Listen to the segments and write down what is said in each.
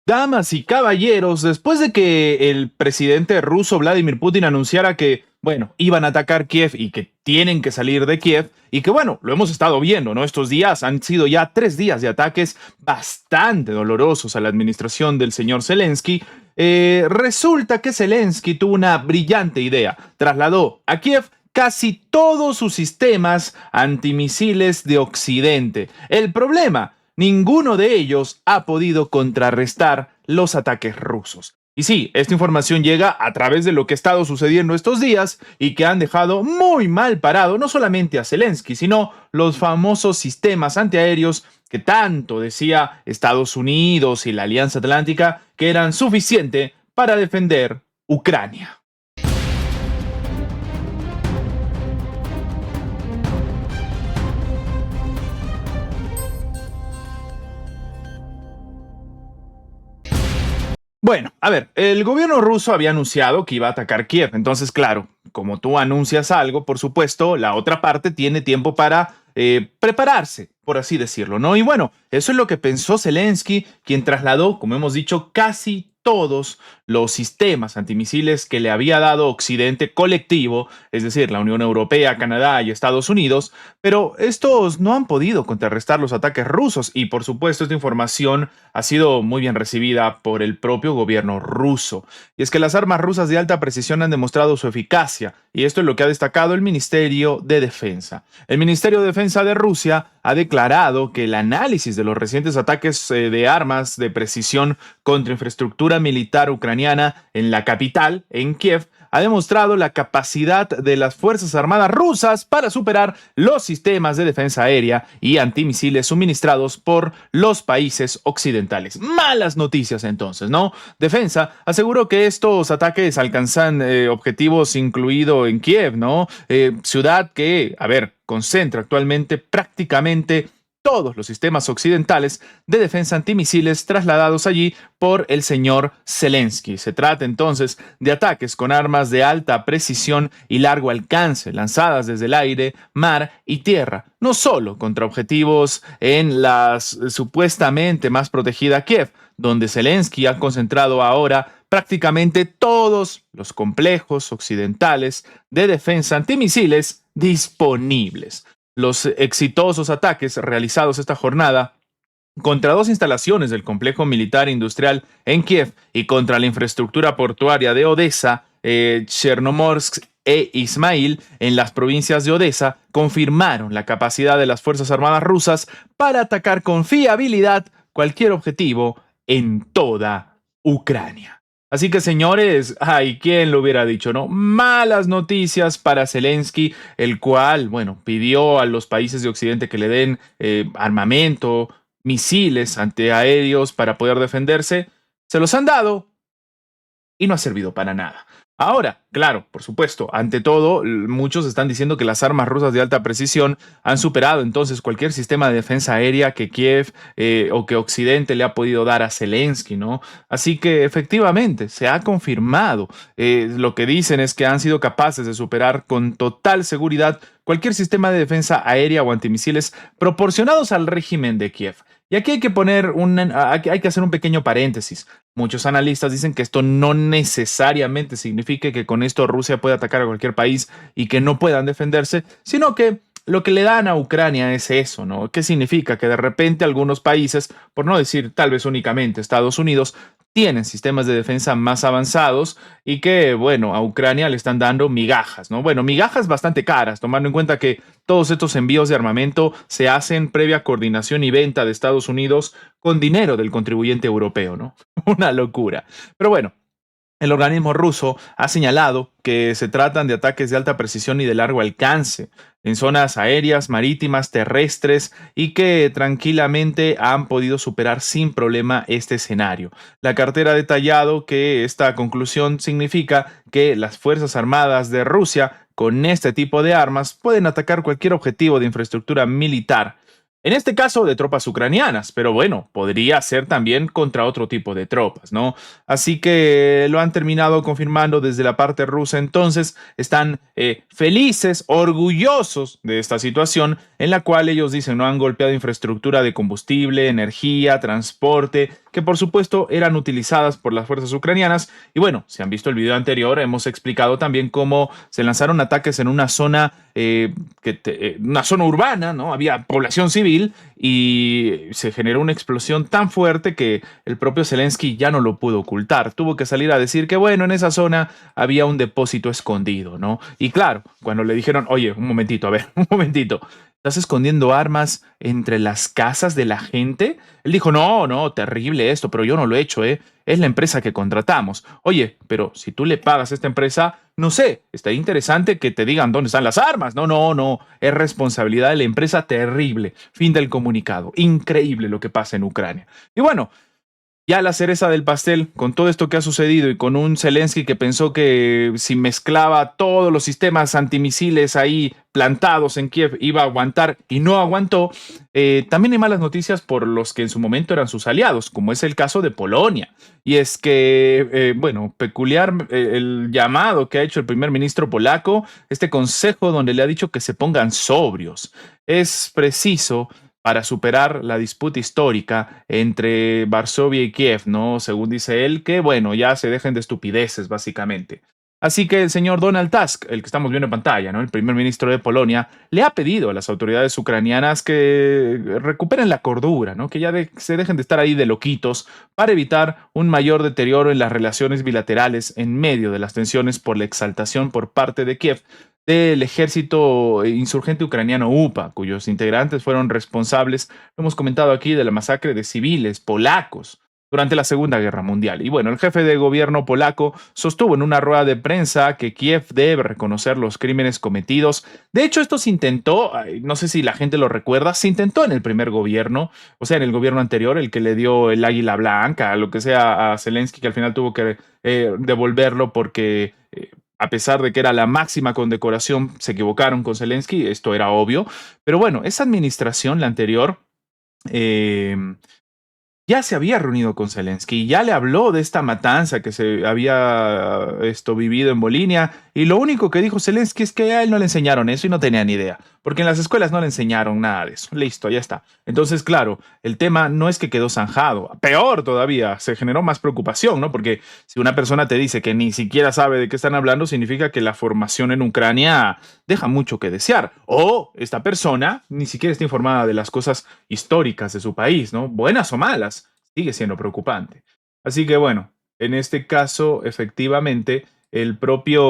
Damas y caballeros, después de que el presidente ruso Vladimir Putin anunciara que, bueno, iban a atacar Kiev y que tienen que salir de Kiev, y que, bueno, lo hemos estado viendo, ¿no? Estos días han sido ya 3 días de ataques bastante dolorosos a la administración del señor Zelensky. Resulta que Zelensky tuvo una brillante idea. Trasladó a Kiev casi todos sus sistemas antimisiles de Occidente. El problema, ninguno de ellos ha podido contrarrestar los ataques rusos. Y sí, esta información llega a través de lo que ha estado sucediendo estos días y que han dejado muy mal parado no solamente a Zelensky, sino los famosos sistemas antiaéreos que tanto decía Estados Unidos y la Alianza Atlántica que eran suficientes para defender Ucrania. Bueno, a ver, el gobierno ruso había anunciado que iba a atacar Kiev, entonces claro, como tú anuncias algo, por supuesto, la otra parte tiene tiempo para prepararse, por así decirlo, ¿no? Y bueno, eso es lo que pensó Zelensky, quien trasladó, como hemos dicho, casi todos los sistemas antimisiles que le había dado Occidente colectivo, es decir, la Unión Europea, Canadá y Estados Unidos, pero estos no han podido contrarrestar los ataques rusos y por supuesto esta información ha sido muy bien recibida por el propio gobierno ruso. Y es que las armas rusas de alta precisión han demostrado su eficacia, y esto es lo que ha destacado el Ministerio de Defensa. El Ministerio de Defensa de Rusia ha declarado que el análisis de los recientes ataques de armas de precisión contra infraestructura militar ucraniana en la capital, en Kiev, ha demostrado la capacidad de las Fuerzas Armadas rusas para superar los sistemas de defensa aérea y antimisiles suministrados por los países occidentales. Malas noticias entonces, ¿no? Defensa aseguró que estos ataques alcanzan objetivos incluido en Kiev, ¿no? Ciudad que, a ver, concentra actualmente prácticamente todos los sistemas occidentales de defensa antimisiles trasladados allí por el señor Zelensky. Se trata entonces de ataques con armas de alta precisión y largo alcance, lanzadas desde el aire, mar y tierra, no solo contra objetivos en la supuestamente más protegida Kiev, donde Zelensky ha concentrado ahora prácticamente todos los complejos occidentales de defensa antimisiles disponibles. Los exitosos ataques realizados esta jornada contra dos instalaciones del complejo militar industrial en Kiev y contra la infraestructura portuaria de Odessa, Chernomorsk e Ismail en las provincias de Odessa confirmaron la capacidad de las Fuerzas Armadas rusas para atacar con fiabilidad cualquier objetivo en toda Ucrania. Así que señores, ay, ¿quién lo hubiera dicho, no? Malas noticias para Zelensky, el cual, bueno, pidió a los países de Occidente que le den armamento, misiles antiaéreos para poder defenderse. Se los han dado y no ha servido para nada. Ahora, claro, por supuesto, ante todo, muchos están diciendo que las armas rusas de alta precisión han superado entonces cualquier sistema de defensa aérea que Kiev o que Occidente le ha podido dar a Zelensky, ¿no? Así que efectivamente se ha confirmado. Lo que dicen es que han sido capaces de superar con total seguridad cualquier sistema de defensa aérea o antimisiles proporcionados al régimen de Kiev. Y aquí hay que hay que hacer un pequeño paréntesis. Muchos analistas dicen que esto no necesariamente significa que con esto Rusia pueda atacar a cualquier país y que no puedan defenderse, sino que lo que le dan a Ucrania es eso, ¿no? ¿Qué significa? Que de repente algunos países, por no decir tal vez únicamente Estados Unidos, tienen sistemas de defensa más avanzados y que, bueno, a Ucrania le están dando migajas, ¿no? Bueno, migajas bastante caras, tomando en cuenta que todos estos envíos de armamento se hacen previa coordinación y venta de Estados Unidos con dinero del contribuyente europeo, ¿no? Una locura. Pero bueno, el organismo ruso ha señalado que se tratan de ataques de alta precisión y de largo alcance en zonas aéreas, marítimas, terrestres y que tranquilamente han podido superar sin problema este escenario. La cartera ha detallado que esta conclusión significa que las Fuerzas Armadas de Rusia con este tipo de armas pueden atacar cualquier objetivo de infraestructura militar En este caso de tropas ucranianas, pero bueno, podría ser también contra otro tipo de tropas, ¿no? Así que lo han terminado confirmando desde la parte rusa, entonces están felices, orgullosos de esta situación en la cual ellos dicen no han golpeado infraestructura de combustible, energía, transporte, que por supuesto eran utilizadas por las fuerzas ucranianas. Y bueno, si han visto el video anterior, hemos explicado también cómo se lanzaron ataques en una zona, una zona urbana, ¿no? Había población civil y se generó una explosión tan fuerte que el propio Zelensky ya no lo pudo ocultar. Tuvo que salir a decir que, bueno, en esa zona había un depósito escondido, ¿no? Y claro, cuando le dijeron, oye, un momentito, a ver, un momentito, ¿estás escondiendo armas entre las casas de la gente? Él dijo, no, no, terrible esto, pero yo no lo he hecho, ¿eh? Es la empresa que contratamos. Oye, pero si tú le pagas a esta empresa, no sé, está interesante que te digan dónde están las armas. No, no, no, es responsabilidad de la empresa terrible. Fin del comunicado. Increíble lo que pasa en Ucrania. Y bueno, ya la cereza del pastel, con todo esto que ha sucedido y con un Zelensky que pensó que si mezclaba todos los sistemas antimisiles ahí plantados en Kiev iba a aguantar y no aguantó, también hay malas noticias por los que en su momento eran sus aliados, como es el caso de Polonia. Y es que, bueno, peculiar el llamado que ha hecho el primer ministro polaco, este consejo donde le ha dicho que se pongan sobrios. Es preciso para superar la disputa histórica entre Varsovia y Kiev, ¿no? Según dice él, que bueno, ya se dejen de estupideces, básicamente. Así que el señor Donald Tusk, el que estamos viendo en pantalla, ¿no? El primer ministro de Polonia, le ha pedido a las autoridades ucranianas que recuperen la cordura, ¿no? Que ya se dejen de estar ahí de loquitos para evitar un mayor deterioro en las relaciones bilaterales en medio de las tensiones por la exaltación por parte de Kiev del ejército insurgente ucraniano UPA, cuyos integrantes fueron responsables, lo hemos comentado aquí, de la masacre de civiles polacos durante la Segunda Guerra Mundial. Y bueno, el jefe de gobierno polaco sostuvo en una rueda de prensa que Kiev debe reconocer los crímenes cometidos. De hecho, esto se intentó, no sé si la gente lo recuerda, se intentó en el primer gobierno, o sea, en el gobierno anterior, el que le dio el águila blanca, lo que sea a Zelensky, que al final tuvo que devolverlo porque a pesar de que era la máxima condecoración, se equivocaron con Zelensky, esto era obvio. Pero bueno, esa administración, la anterior, eh, ya se había reunido con Zelensky, ya le habló de esta matanza que se había vivido en Bolinia, y lo único que dijo Zelensky es que a él no le enseñaron eso y no tenía ni idea, porque en las escuelas no le enseñaron nada de eso. Listo, ya está. Entonces, claro, el tema no es que quedó zanjado, peor todavía, se generó más preocupación, ¿no? Porque si una persona te dice que ni siquiera sabe de qué están hablando, significa que la formación en Ucrania deja mucho que desear, o esta persona ni siquiera está informada de las cosas históricas de su país, ¿no? Buenas o malas, sigue siendo preocupante. Así que bueno, en este caso, efectivamente, el propio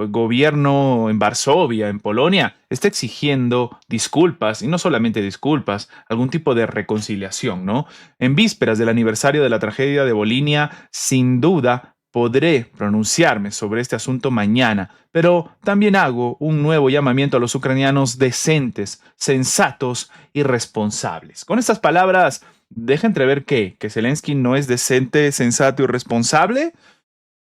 gobierno en Varsovia, en Polonia, está exigiendo disculpas, y no solamente disculpas, algún tipo de reconciliación, ¿no? En vísperas del aniversario de la tragedia de Bolinia, sin duda podré pronunciarme sobre este asunto mañana, pero también hago un nuevo llamamiento a los ucranianos decentes, sensatos y responsables. Con estas palabras, deja entrever que Zelensky no es decente, sensato y responsable.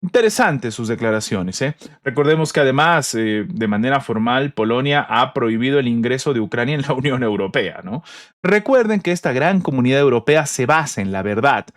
Interesantes sus declaraciones, ¿eh? Recordemos que además, de manera formal, Polonia ha prohibido el ingreso de Ucrania en la Unión Europea, ¿no? Recuerden que esta gran comunidad europea se basa en la verdad,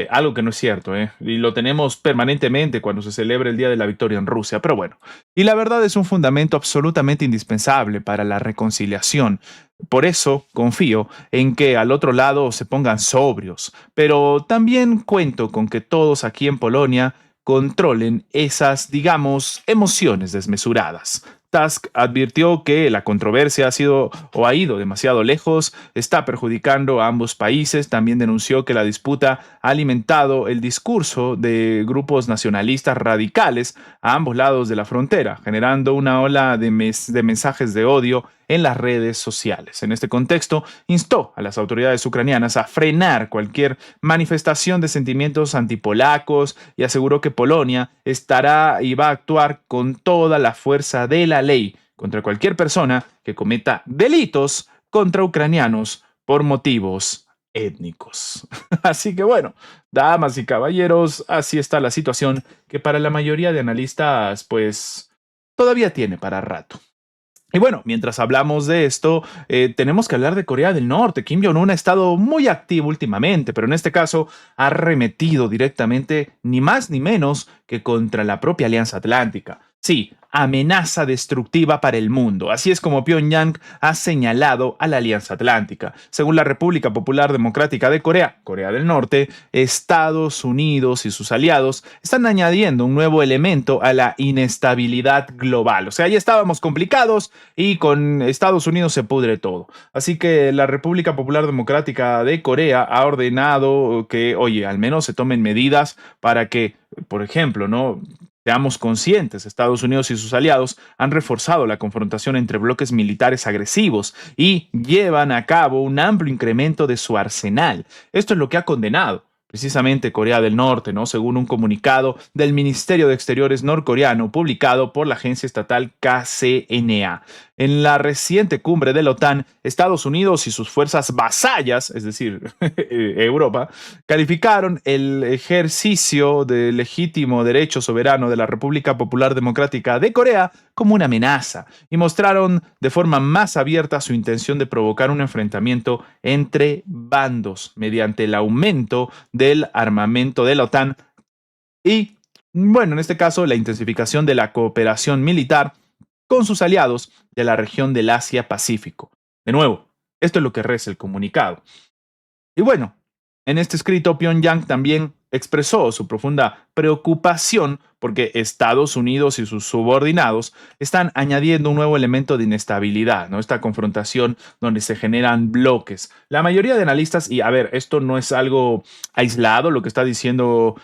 algo que no es cierto, ¿eh? Y lo tenemos permanentemente cuando se celebra el Día de la Victoria en Rusia, pero bueno. Y la verdad es un fundamento absolutamente indispensable para la reconciliación. Por eso confío en que al otro lado se pongan sobrios, pero también cuento con que todos aquí en Polonia controlen esas, digamos, emociones desmesuradas. Tusk advirtió que la controversia ha sido o ha ido demasiado lejos, está perjudicando a ambos países. También denunció que la disputa ha alimentado el discurso de grupos nacionalistas radicales a ambos lados de la frontera, generando una ola de mensajes de odio en las redes sociales. En este contexto, instó a las autoridades ucranianas a frenar cualquier manifestación de sentimientos antipolacos y aseguró que Polonia estará y va a actuar con toda la fuerza de la ley contra cualquier persona que cometa delitos contra ucranianos por motivos étnicos. Así que bueno, damas y caballeros, así está la situación que para la mayoría de analistas pues todavía tiene para rato. Y bueno, mientras hablamos de esto, tenemos que hablar de Corea del Norte. Kim Jong-un ha estado muy activo últimamente, pero en este caso ha arremetido directamente ni más ni menos que contra la propia Alianza Atlántica. Sí, amenaza destructiva para el mundo. Así es como Pyongyang ha señalado a la Alianza Atlántica. Según la República Popular Democrática de Corea, Corea del Norte, Estados Unidos y sus aliados están añadiendo un nuevo elemento a la inestabilidad global. O sea, ya estábamos complicados y con Estados Unidos se pudre todo. Así que la República Popular Democrática de Corea ha ordenado que, oye, al menos se tomen medidas para que, por ejemplo, ¿no? Seamos conscientes, Estados Unidos y sus aliados han reforzado la confrontación entre bloques militares agresivos y llevan a cabo un amplio incremento de su arsenal. Esto es lo que ha condenado precisamente Corea del Norte, ¿no? Según un comunicado del Ministerio de Exteriores norcoreano publicado por la agencia estatal KCNA. En la reciente cumbre de la OTAN, Estados Unidos y sus fuerzas vasallas, es decir, Europa, calificaron el ejercicio del legítimo derecho soberano de la República Popular Democrática de Corea como una amenaza y mostraron de forma más abierta su intención de provocar un enfrentamiento entre bandos mediante el aumento del armamento de la OTAN y, bueno, en este caso, la intensificación de la cooperación militar con sus aliados de la región del Asia-Pacífico. De nuevo, esto es lo que reza el comunicado. Y bueno, en este escrito Pyongyang también expresó su profunda preocupación porque Estados Unidos y sus subordinados están añadiendo un nuevo elemento de inestabilidad, ¿no? Esta confrontación donde se generan bloques. La mayoría de analistas, y a ver, esto no es algo aislado, lo que está diciendo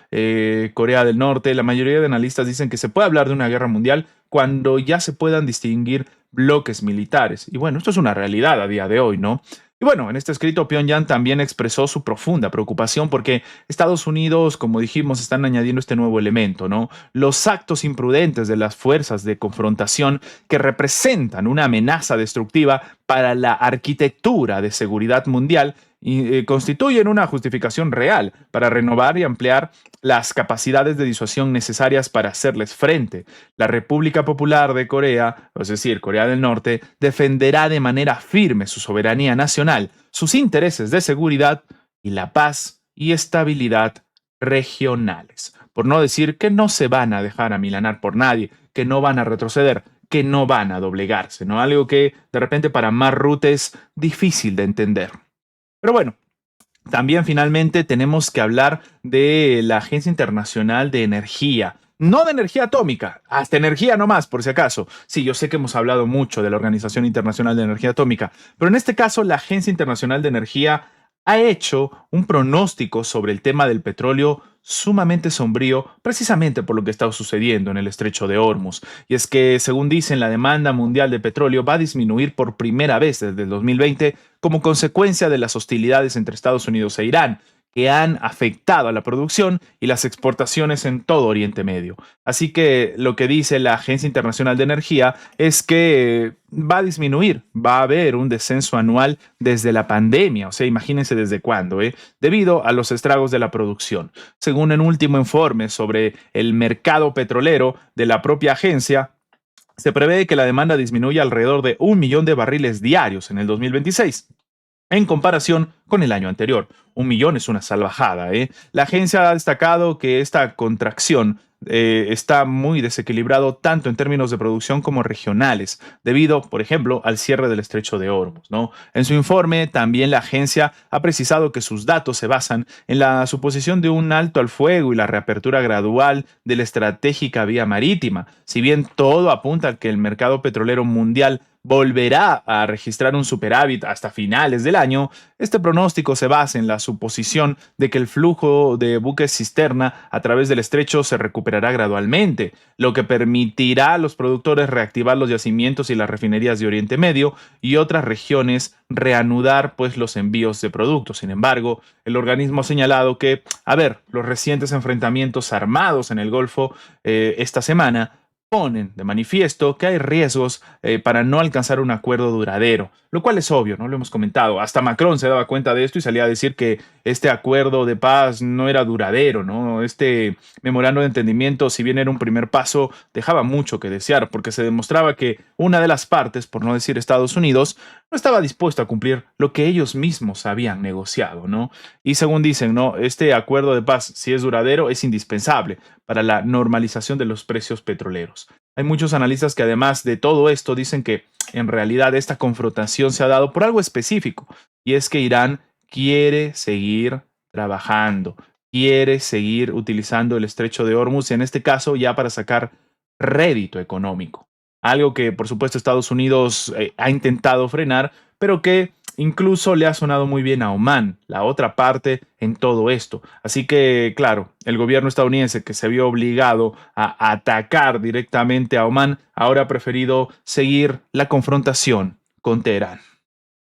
Corea del Norte, la mayoría de analistas dicen que se puede hablar de una guerra mundial cuando ya se puedan distinguir bloques militares. Y bueno, esto es una realidad a día de hoy, ¿no? Y bueno, en este escrito Pyongyang también expresó su profunda preocupación porque Estados Unidos, como dijimos, están añadiendo este nuevo elemento, ¿no? Los actos imprudentes de las fuerzas de confrontación que representan una amenaza destructiva para la arquitectura de seguridad mundial y constituyen una justificación real para renovar y ampliar las capacidades de disuasión necesarias para hacerles frente. La República Popular de Corea, es decir, Corea del Norte, defenderá de manera firme su soberanía nacional, sus intereses de seguridad y la paz y estabilidad regionales. Por no decir que no se van a dejar amilanar por nadie, que no van a retroceder, que no van a doblegarse, ¿no? Algo que de repente para Mark es difícil de entender. Pero bueno, también finalmente tenemos que hablar de la Agencia Internacional de Energía. No de energía atómica, hasta energía nomás, por si acaso. Sí, yo sé que hemos hablado mucho de la Organización Internacional de Energía Atómica, pero en este caso la Agencia Internacional de Energía ha hecho un pronóstico sobre el tema del petróleo sumamente sombrío, precisamente por lo que está sucediendo en el estrecho de Hormuz. Y es que, según dicen, la demanda mundial de petróleo va a disminuir por primera vez desde el 2020 como consecuencia de las hostilidades entre Estados Unidos e Irán, que han afectado a la producción y las exportaciones en todo Oriente Medio. Así que lo que dice la Agencia Internacional de Energía es que va a disminuir, va a haber un descenso anual desde la pandemia, o sea, imagínense desde cuándo, debido a los estragos de la producción. Según un último informe sobre el mercado petrolero de la propia agencia, se prevé que la demanda disminuya alrededor de 1 millón de barriles diarios en el 2026 en comparación con el año anterior. 1 millón es una salvajada, ¿eh? La agencia ha destacado que esta contracción está muy desequilibrado tanto en términos de producción como regionales, debido, por ejemplo, al cierre del estrecho de Hormuz, ¿no? En su informe, también la agencia ha precisado que sus datos se basan en la suposición de un alto al fuego y la reapertura gradual de la estratégica vía marítima. Si bien todo apunta a que el mercado petrolero mundial volverá a registrar un superávit hasta finales del año, este pronóstico se basa en la suposición de que el flujo de buques cisterna a través del estrecho se recuperará gradualmente, lo que permitirá a los productores reactivar los yacimientos y las refinerías de Oriente Medio y otras regiones reanudar pues los envíos de productos. Sin embargo, el organismo ha señalado que, a ver, los recientes enfrentamientos armados en el Golfo esta semana ponen de manifiesto que hay riesgos para no alcanzar un acuerdo duradero, lo cual es obvio, ¿no? Lo hemos comentado. Hasta Macron se daba cuenta de esto y salía a decir que este acuerdo de paz no era duradero, ¿no? Este memorando de entendimiento, si bien era un primer paso, dejaba mucho que desear, porque se demostraba que una de las partes, por no decir Estados Unidos, no estaba dispuesto a cumplir lo que ellos mismos habían negociado, ¿no? Y según dicen, ¿no? Este acuerdo de paz, si es duradero, es indispensable para la normalización de los precios petroleros. Hay muchos analistas que además de todo esto dicen que en realidad esta confrontación se ha dado por algo específico, y es que Irán quiere seguir trabajando, quiere seguir utilizando el estrecho de Hormuz, en este caso ya para sacar rédito económico. Algo que por supuesto Estados Unidos ha intentado frenar, pero que incluso le ha sonado muy bien a Omán, la otra parte en todo esto. Así que, claro, el gobierno estadounidense que se vio obligado a atacar directamente a Omán, ahora ha preferido seguir la confrontación con Teherán.